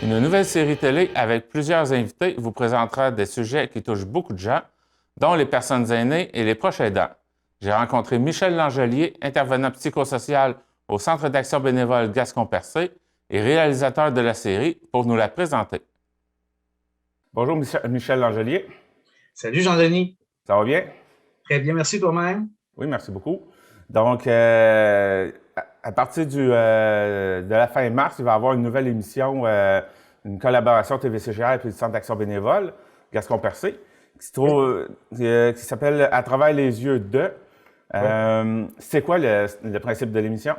Une nouvelle série télé avec plusieurs invités vous présentera des sujets qui touchent beaucoup de gens, dont les personnes aînées et les proches aidants. J'ai rencontré Michel Langelier, intervenant psychosocial au Centre d'action bénévole Gascon-Percé et réalisateur de la série, pour nous la présenter. Bonjour Michel Langelier. Salut Jean-Denis. Ça va bien? Très bien, merci toi-même. Oui, merci beaucoup. Donc, à partir de la fin mars, il va y avoir une nouvelle émission, une collaboration TVCGR et puis le Centre d'action bénévole Gascon-Percé, qui s'appelle « À travers les yeux de ». C'est quoi le principe de l'émission?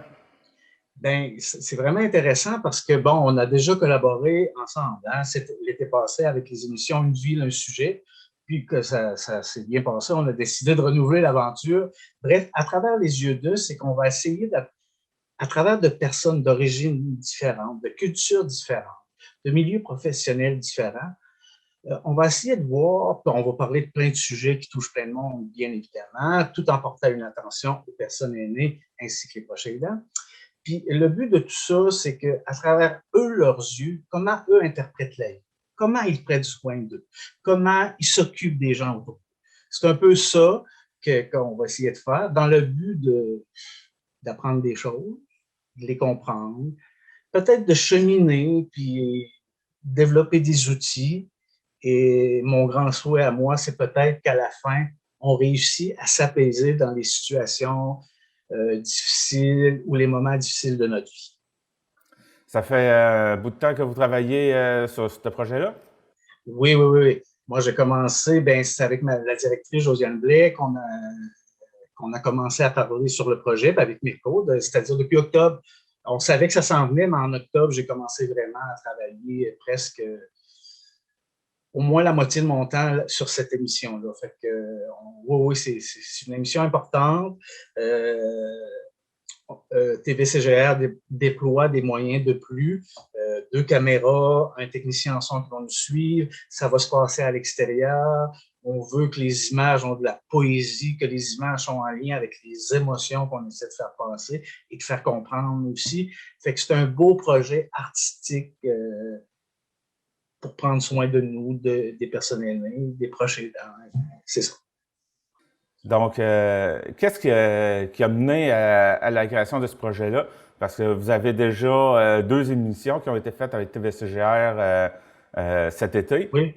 Ben, c'est vraiment intéressant parce que, bon, on a déjà collaboré ensemble. Hein? C'était l'été passé avec les émissions Une ville, un sujet. Puis que ça s'est bien passé, on a décidé de renouveler l'aventure. Bref, à travers les yeux d'eux, c'est qu'on va essayer, à travers de personnes d'origines différentes, de cultures différentes, de milieux professionnels différents, on va essayer de voir, puis on va parler de plein de sujets qui touchent plein de monde, bien évidemment, tout en portant une attention aux personnes aînées ainsi que les proches aidants. Puis le but de tout ça, c'est qu'à travers eux, leurs yeux, comment eux interprètent la vie, comment ils prennent soin d'eux, comment ils s'occupent des gens autour. C'est un peu ça qu'on va essayer de faire dans le but d'apprendre des choses, de les comprendre, peut-être de cheminer, puis développer des outils. Et mon grand souhait à moi, c'est peut-être qu'à la fin, on réussit à s'apaiser dans les situations difficiles ou les moments difficiles de notre vie. Ça fait un bout de temps que vous travaillez sur ce projet-là? Oui, oui, oui, oui. Moi, j'ai commencé, ben, c'est avec la directrice Josiane Blais qu'on a commencé à travailler sur le projet, avec Mirko, c'est-à-dire depuis octobre. On savait que ça s'en venait, mais en octobre, j'ai commencé vraiment à travailler presque au moins la moitié de mon temps sur cette émission-là. Fait que, oui, c'est une émission importante. TVCGR déploie des moyens de plus, 2 caméras, un technicien en son qui va nous suivre, ça va se passer à l'extérieur. On veut que les images ont de la poésie, que les images sont en lien avec les émotions qu'on essaie de faire passer et de faire comprendre aussi. Fait que c'est un beau projet artistique pour prendre soin de nous, des personnes aînées, des proches aidants. C'est ça. Donc, qu'est-ce qui a mené à la création de ce projet-là? Parce que vous avez déjà 2 émissions qui ont été faites avec TVCGR cet été. Oui.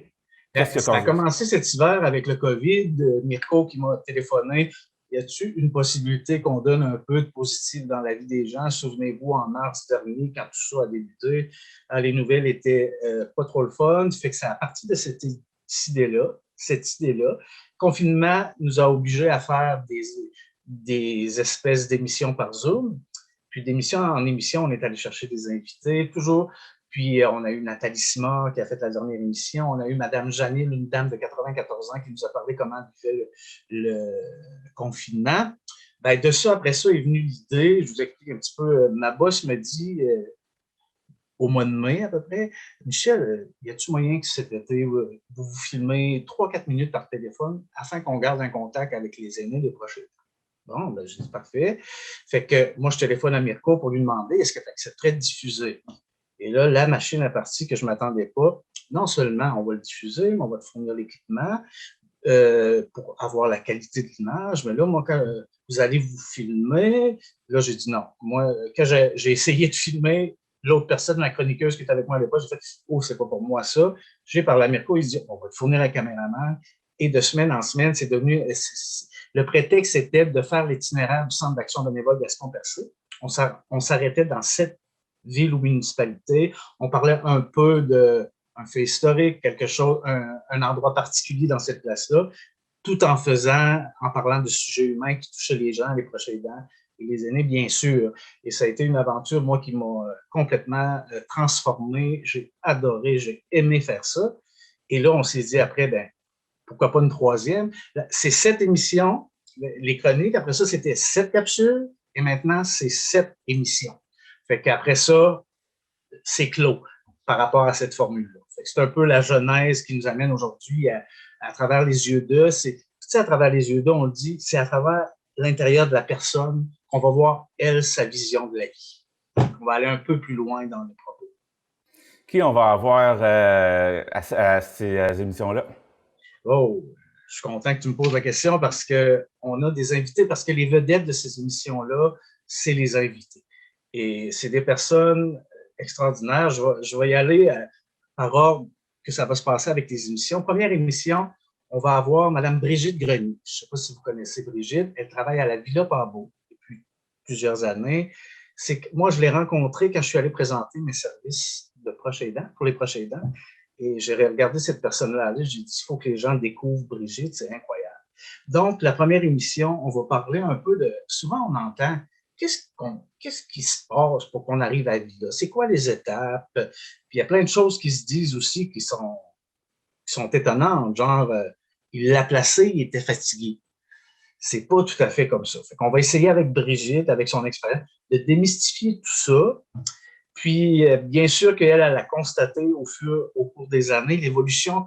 Ça a commencé cet hiver avec le COVID. Mirko qui m'a téléphoné. Y a-t-il une possibilité qu'on donne un peu de positif dans la vie des gens? Souvenez-vous, en mars dernier, quand tout ça a débuté, les nouvelles étaient pas trop le fun. Fait que c'est à partir de cette idée-là, confinement nous a obligés à faire des espèces d'émissions par Zoom. Puis d'émission en émission, on est allé chercher des invités, toujours. Puis on a eu Nathalie Simard qui a fait la dernière émission. On a eu Madame Janine, une dame de 94 ans, qui nous a parlé comment vivait le confinement. Ben, de ça, après ça, est venue l'idée. Je vous explique un petit peu. Ma boss me dit, au mois de mai à peu près, Michel, y a-t-il moyen que cet été, vous vous filmez 3-4 minutes par téléphone afin qu'on garde un contact avec les aînés des prochains temps? Bon, ben, je dis parfait. Fait que moi, je téléphone à Mirko pour lui demander est-ce que tu accepterais de diffuser? Et là, la machine est partie que je ne m'attendais pas. Non seulement on va le diffuser, mais on va te fournir l'équipement pour avoir la qualité de l'image. Mais là, moi, quand vous allez vous filmer, là, j'ai dit non. Moi, quand j'ai essayé de filmer l'autre personne, la chroniqueuse qui était avec moi à l'époque, j'ai fait oh, c'est pas pour moi ça. J'ai parlé à Mirko, il se dit on va te fournir un caméraman. Et de semaine en semaine, c'est devenu. Le prétexte était de faire l'itinéraire du Centre d'action bénévole Gascon-Percé. On s'arrêtait dans 7 villes ou municipalités. On parlait un peu d'un fait historique, quelque chose, un endroit particulier dans cette place-là, tout en parlant de sujets humains qui touchaient les gens, les proches aidants et les aînés, bien sûr. Et ça a été une aventure, moi, qui m'a complètement transformé. J'ai adoré, j'ai aimé faire ça. Et là, on s'est dit après, ben, pourquoi pas une 3e? C'est 7 émissions, les chroniques. Après ça, c'était 7 capsules. Et maintenant, c'est 7 émissions. Fait qu'après ça, c'est clos par rapport à cette formule-là. C'est un peu la genèse qui nous amène aujourd'hui à travers les yeux d'eux. À travers les yeux d'eux, on le dit, c'est à travers l'intérieur de la personne qu'on va voir, elle, sa vision de la vie. On va aller un peu plus loin dans les propos. Qui on va avoir à ces émissions-là? Oh, je suis content que tu me poses la question parce qu'on a des invités, parce que les vedettes de ces émissions-là, c'est les invités. Et c'est des personnes extraordinaires. Je vais y aller par ordre que ça va se passer avec les émissions. Première émission, on va avoir Mme Brigitte Grenier. Je ne sais pas si vous connaissez Brigitte. Elle travaille à la Villa Pabot depuis plusieurs années. Moi, je l'ai rencontrée quand je suis allé présenter mes services de proches aidants, pour les proches aidants. Et j'ai regardé cette personne-là. J'ai dit, il faut que les gens découvrent Brigitte, c'est incroyable. Donc, la première émission, on va parler un peu de. Souvent, on entend qu'est-ce qui se passe pour qu'on arrive à Villa? C'est quoi les étapes? Puis il y a plein de choses qui se disent aussi qui sont étonnantes, genre, il l'a placé, il était fatigué. C'est pas tout à fait comme ça. Fait qu'on va essayer avec Brigitte, avec son expérience, de démystifier tout ça. Puis, bien sûr qu'elle a constaté au cours des années l'évolution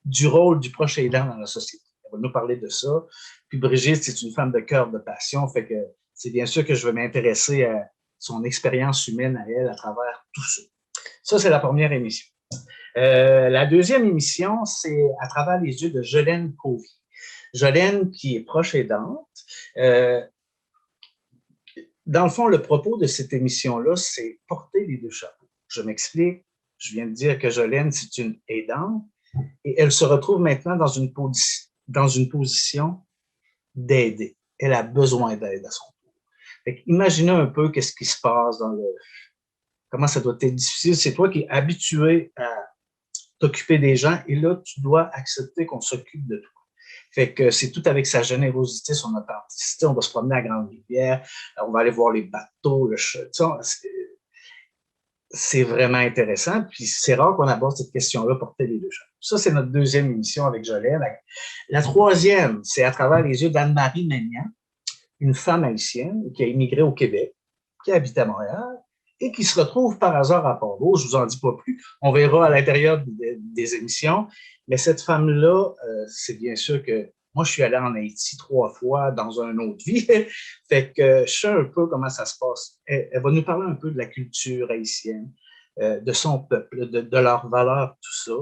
du rôle du proche aidant dans la société. Elle va nous parler de ça. Puis Brigitte, c'est une femme de cœur, de passion. Fait que c'est bien sûr que je vais m'intéresser à son expérience humaine à elle à travers tout ça. Ça, c'est la première émission. La deuxième émission, c'est à travers les yeux de Jolène Covey. Jolène, qui est proche aidante. Dans le fond, le propos de cette émission-là, c'est porter les deux chapeaux. Je m'explique. Je viens de dire que Jolène, c'est une aidante et elle se retrouve maintenant dans une position d'aider. Elle a besoin d'aide à son tour. Imaginez un peu qu'est-ce qui se passe comment ça doit être difficile. C'est toi qui es habitué à t'occuper des gens et là, tu dois accepter qu'on s'occupe de toi. Fait que c'est tout avec sa générosité, son authenticité. On va se promener à Grande-Rivière, on va aller voir les bateaux, c'est vraiment intéressant. Puis c'est rare qu'on aborde cette question-là, porter les deux choses. Ça, c'est notre deuxième émission avec Jolène. La troisième, c'est à travers les yeux d'Anne-Marie Maignan, une femme haïtienne qui a immigré au Québec, qui habite à Montréal et qui se retrouve par hasard à Port-Rouge. Je vous en dis pas plus. On verra à l'intérieur des émissions. Mais cette femme-là, c'est bien sûr que moi, je suis allé en Haïti 3 fois dans une autre vie. Fait que je sais un peu comment ça se passe. Elle va nous parler un peu de la culture haïtienne, de son peuple, de leurs valeurs, tout ça.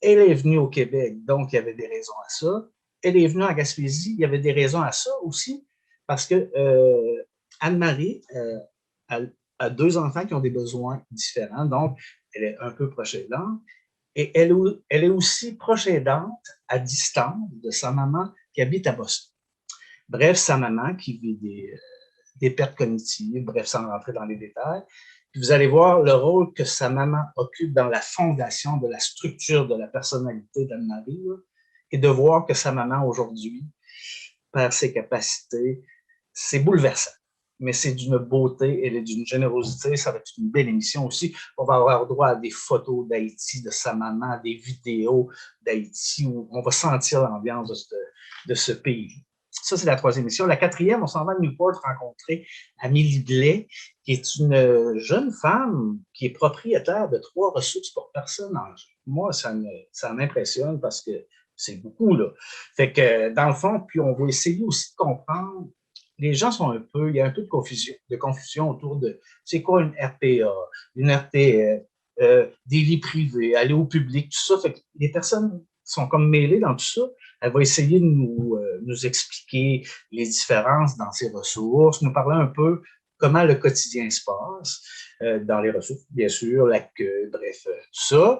Elle est venue au Québec, donc il y avait des raisons à ça. Elle est venue en Gaspésie, il y avait des raisons à ça aussi, parce que Anne-Marie a 2 enfants qui ont des besoins différents, donc elle est un peu proche aidante. Et elle est aussi proche aidante à distance de sa maman qui habite à Boston. Bref, sa maman qui vit des pertes cognitives, bref, sans rentrer dans les détails. Puis vous allez voir le rôle que sa maman occupe dans la fondation de la structure de la personnalité d'Anne-Marie et de voir que sa maman aujourd'hui perd ses capacités, c'est bouleversant. Mais c'est d'une beauté, elle est d'une générosité, ça va être une belle émission aussi. On va avoir droit à des photos d'Haïti, de sa maman, des vidéos d'Haïti, où on va sentir l'ambiance de ce pays. Ça, c'est la troisième émission. La quatrième, on s'en va à Newport rencontrer Amélie Blais, qui est une jeune femme qui est propriétaire de 3 ressources pour personnes âgées. Moi, ça m'impressionne parce que c'est beaucoup, là. Fait que, dans le fond, puis on va essayer aussi de comprendre. Les gens il y a un peu de confusion autour de c'est quoi une RPA, une RTF, des lits privés, aller au public, tout ça. Fait que les personnes sont comme mêlées dans tout ça. Elle va essayer de nous expliquer les différences dans ces ressources, nous parler un peu comment le quotidien se passe dans les ressources, bien sûr, l'accueil, bref, tout ça.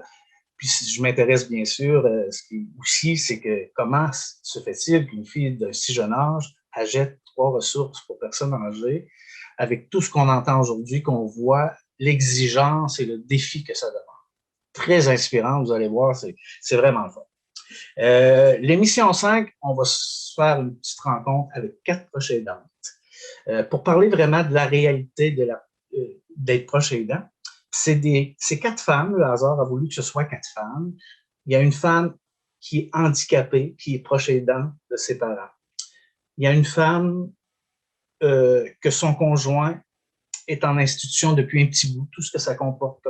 Puis je m'intéresse bien sûr, ce qui aussi, c'est que comment se fait-il qu'une fille de si jeune âge achète 3 ressources pour personnes âgées avec tout ce qu'on entend aujourd'hui, qu'on voit l'exigence et le défi que ça demande. Très inspirant, vous allez voir, c'est vraiment le fun. L'émission 5, on va se faire une petite rencontre avec 4 proches aidantes pour parler vraiment de la réalité d'être proche aidant. C'est 4 femmes, le hasard a voulu que ce soit 4 femmes. Il y a une femme qui est handicapée, qui est proche aidant de ses parents. Il y a une femme que son conjoint est en institution depuis un petit bout, tout ce que ça comporte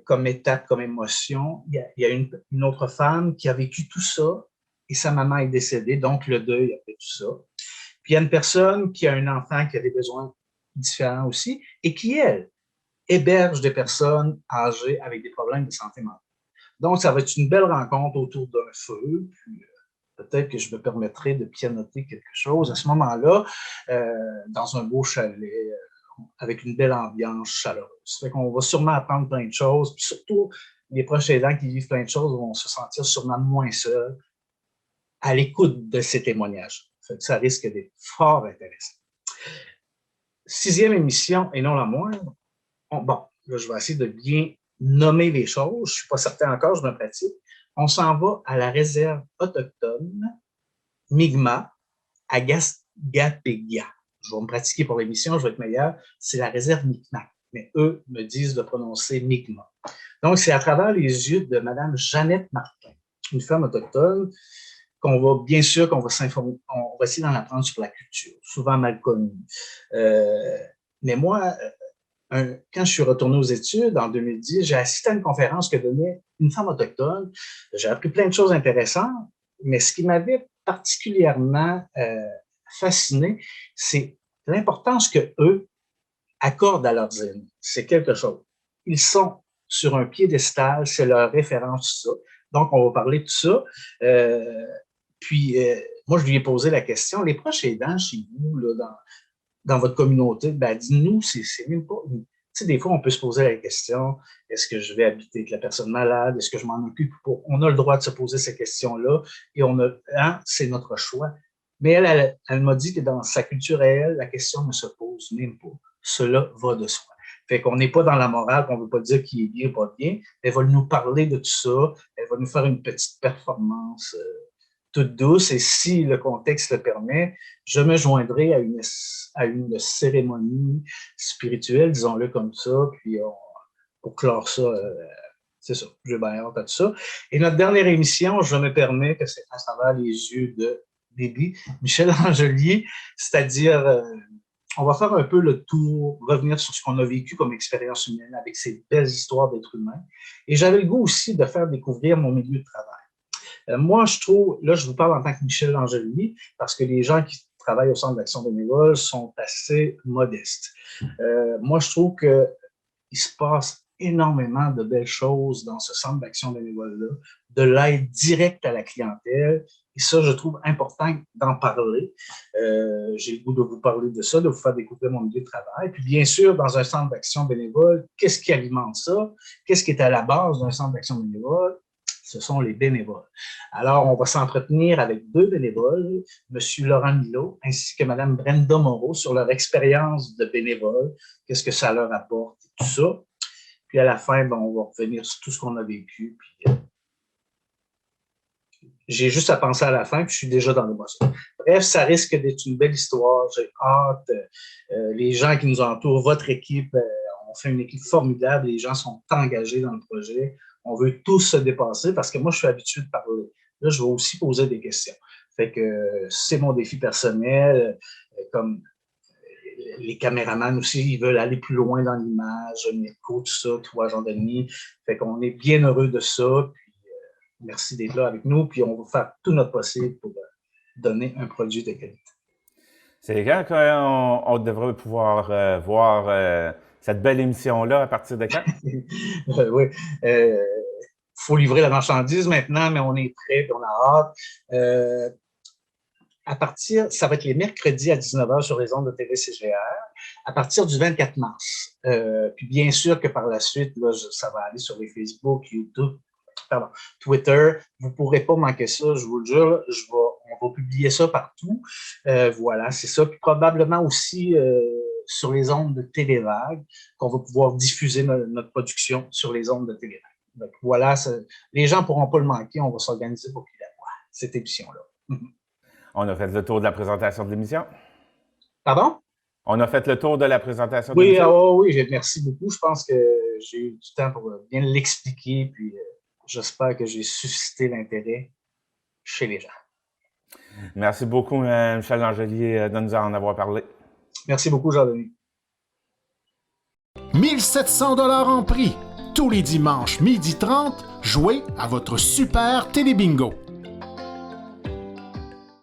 comme étape, comme émotion. Il y a une autre femme qui a vécu tout ça et sa maman est décédée, donc le deuil a fait tout ça. Puis il y a une personne qui a un enfant qui a des besoins différents aussi et qui, elle, héberge des personnes âgées avec des problèmes de santé mentale. Donc, ça va être une belle rencontre autour d'un feu, puis peut-être que je me permettrai de pianoter quelque chose à ce moment-là, dans un beau chalet, avec une belle ambiance chaleureuse. Ça fait qu'on va sûrement apprendre plein de choses, puis surtout, les proches aidants qui vivent plein de choses vont se sentir sûrement moins seuls à l'écoute de ces témoignages. Ça risque d'être fort intéressant. 6e émission, et non la moindre. Bon, là, je vais essayer de bien nommer les choses. Je ne suis pas certain encore, je me pratique. On s'en va à la réserve autochtone Mi'kmaq à Gaspésia. Je vais me pratiquer pour l'émission, je vais être meilleur. C'est la réserve Mi'kmaq, mais eux me disent de prononcer Mi'kmaq. Donc, c'est à travers les yeux de Mme Jeannette Martin, une femme autochtone qu'on va, bien sûr, qu'on va s'informer, on va essayer d'en apprendre sur la culture, souvent mal connue. Mais moi, quand je suis retourné aux études en 2010, j'ai assisté à une conférence que donnait une femme autochtone. J'ai appris plein de choses intéressantes, mais ce qui m'avait particulièrement fasciné, c'est l'importance qu'eux accordent à leurs aînés. C'est quelque chose. Ils sont sur un piédestal, c'est leur référence, tout ça. Donc, on va parler de tout ça. Puis, moi, je lui ai posé la question, les proches aidants chez vous, là, dans votre communauté, ben, dis-nous, c'est même pas... Tu sais, des fois, on peut se poser la question, est-ce que je vais habiter avec la personne malade? Est-ce que je m'en occupe? On a le droit de se poser ces questions-là et c'est notre choix. Mais elle m'a dit que dans sa culture à elle, la question ne se pose même pas. Cela va de soi. Fait qu'on n'est pas dans la morale, qu'on ne veut pas dire qui est bien ou pas bien. Elle va nous parler de tout ça. Elle va nous faire une petite performance toute douce. Et si le contexte le permet, je me joindrai à une cérémonie spirituelle, disons-le comme ça, puis pour clore ça, c'est ça, j'ai bien hâte à tout ça. Et notre dernière émission, je me permets que c'est à travers les yeux de Bibi, Michel Langelier, c'est-à-dire... on va faire un peu le tour, revenir sur ce qu'on a vécu comme expérience humaine avec ces belles histoires d'êtres humains. Et j'avais le goût aussi de faire découvrir mon milieu de travail. Moi, je trouve, là, je vous parle en tant que Michel Langelier, parce que les gens qui travaillent au Centre d'action bénévole sont assez modestes. Moi, je trouve qu'il se passe énormément de belles choses dans ce Centre d'action bénévole-là, de l'aide directe à la clientèle. Et ça, je trouve important d'en parler. J'ai le goût de vous parler de ça, de vous faire découvrir mon milieu de travail. Puis bien sûr, dans un centre d'action bénévole, qu'est-ce qui alimente ça? Qu'est-ce qui est à la base d'un centre d'action bénévole? Ce sont les bénévoles. Alors, on va s'entretenir avec 2 bénévoles, M. Laurent Milot ainsi que Mme Brenda Moreau, sur leur expérience de bénévole, qu'est-ce que ça leur apporte, tout ça. Puis à la fin, ben, on va revenir sur tout ce qu'on a vécu. Puis, j'ai juste à penser à la fin, puis je suis déjà dans l'émotion. Bref, ça risque d'être une belle histoire. J'ai hâte. Les gens qui nous entourent, votre équipe, on fait une équipe formidable. Les gens sont engagés dans le projet. On veut tous se dépasser parce que moi, je suis habitué de parler. Là, je vais aussi poser des questions. Fait que c'est mon défi personnel. Comme les caméramans aussi, ils veulent aller plus loin dans l'image. Mirko, tout ça, toi, Jean-Denis. Fait qu'on est bien heureux de ça. Merci d'être là avec nous, puis on va faire tout notre possible pour donner un produit de qualité. C'est quand qu'on devrait pouvoir voir cette belle émission-là, à partir de quand? Oui. Faut livrer la marchandise maintenant, mais on est prêt, on a hâte. Ça va être les mercredis à 19h sur les ondes de TV-CGR, à partir du 24 mars. Puis bien sûr que par la suite, là, ça va aller sur les Facebook, YouTube, Twitter. Vous ne pourrez pas manquer ça, je vous le jure. On va publier ça partout. Voilà, c'est ça. Puis probablement aussi sur les ondes de Télévague, qu'on va pouvoir diffuser notre production sur les ondes de Télévague. Donc voilà, les gens ne pourront pas le manquer. On va s'organiser pour qu'ils la voient, cette émission-là. On a fait le tour de la présentation de l'émission. Pardon? On a fait le tour de la présentation de l'émission. Oui, merci beaucoup. Je pense que j'ai eu du temps pour bien l'expliquer, puis j'espère que j'ai suscité l'intérêt chez les gens. Merci beaucoup, Michel Langelier, de nous en avoir parlé. Merci beaucoup, Jean-Denis. 1 700 $ en prix. Tous les dimanches, 12h30, jouez à votre super télébingo.